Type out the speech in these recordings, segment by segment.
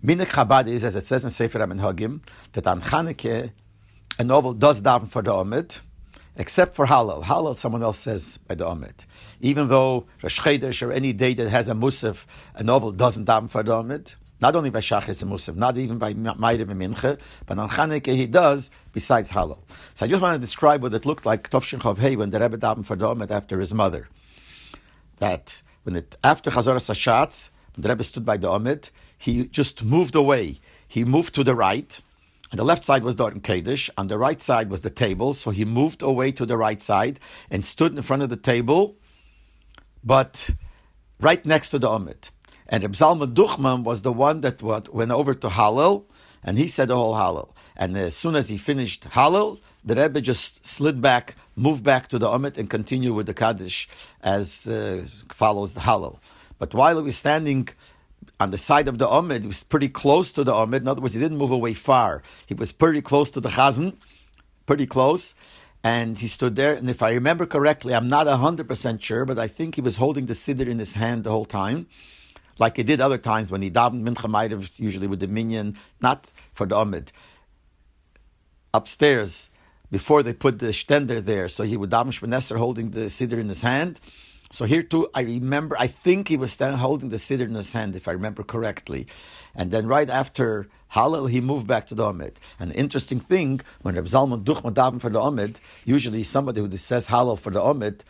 Minik Chabad is, as it says in Sefer HaMenhagim, that on Chanukah, a novel does daven for the Amud, except for Hallel. Hallel, someone else says by the Amud. Even though Rosh Chodesh or any day that has a Musaf, a novel doesn't daven for the Amud. Not only by Shachris and Musaf, not even by Ma'ariv and Mincha, but on Chanukah he does, besides Hallel. So I just want to describe what it looked like, Tovshin Chav Hei, when the Rebbe davened for the Amud after his mother. That after Chazoras HaShatz, when the Rebbe stood by the Amud, he just moved away. He moved to the right. On the left side was the Kodesh. On the right side was the table. So he moved away to the right side and stood in front of the table, but right next to the Amud. And Reb Zalman Duchman was the one that went over to Hallel, and he said the whole Hallel. And as soon as he finished Hallel, the Rebbe just slid back, moved back to the Amud, and continued with the Kaddish as follows the Hallel. But while he was standing on the side of the Amud, he was pretty close to the Amud. In other words, he didn't move away far. He was pretty close to the Chazan, pretty close. And he stood there. And if I remember correctly, I'm not 100% sure, but I think he was holding the siddur in his hand the whole time, like he did other times when he davened Mincha Ma'ariv, usually with the minyan, not for the Amud. Upstairs, before they put the shtender there, so he would daven Shemon Esrei holding the siddur in his hand. So here too, I think he was holding the siddur in his hand, if I remember correctly. And then right after Hallel, he moved back to the Amud. And the interesting thing, when Reb Zalman Duchman daven for the Amud, usually somebody who says Hallel for the Amud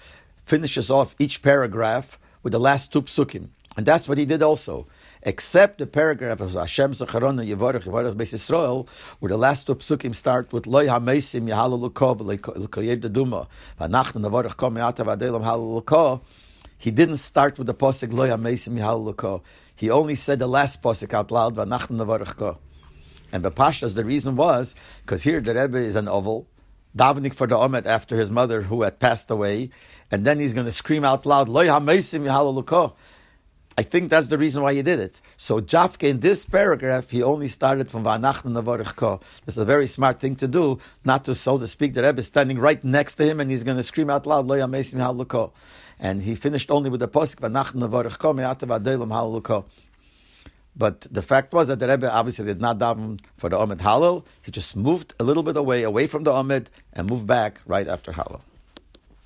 finishes off each paragraph with the last two psukim. And that's what he did also. Except the paragraph of Hashem Zecharonu Yevorech Yevorech Beis Yisrael, where the last two psukim start with Loi HaMeisim Yahalelu Ko V'Lekoyer Deduma V'Anachnu Nevorech Ko Me'ata V'Adelam Halelu Ko. He didn't start with the posik Loi HaMeisim Yahalelu Ko. He only said the last posik out loud V'Anachnu Nevorech Ko. And B'Pashtas, the reason was because here the Rebbe is an oval, davening for the Amud after his mother who had passed away, and then he's going to scream out loud Loi HaMeisim Yahalelu Ko. I think that's the reason why he did it. So Jafke, in this paragraph, he only started from V'anachnu Nevorech Ko. It's a very smart thing to do, not to, so to speak, the Rebbe is standing right next to him and he's going to scream out loud, Lo Yamesim Hallelu Ko. And he finished only with the posik, V'anachnu Nevorech Ko, Me'ata V'Adelam Hallelu Ko. But the fact was that the Rebbe obviously did not daven for the Amud Hallel. He just moved a little bit away from the Amud and moved back right after Hallel.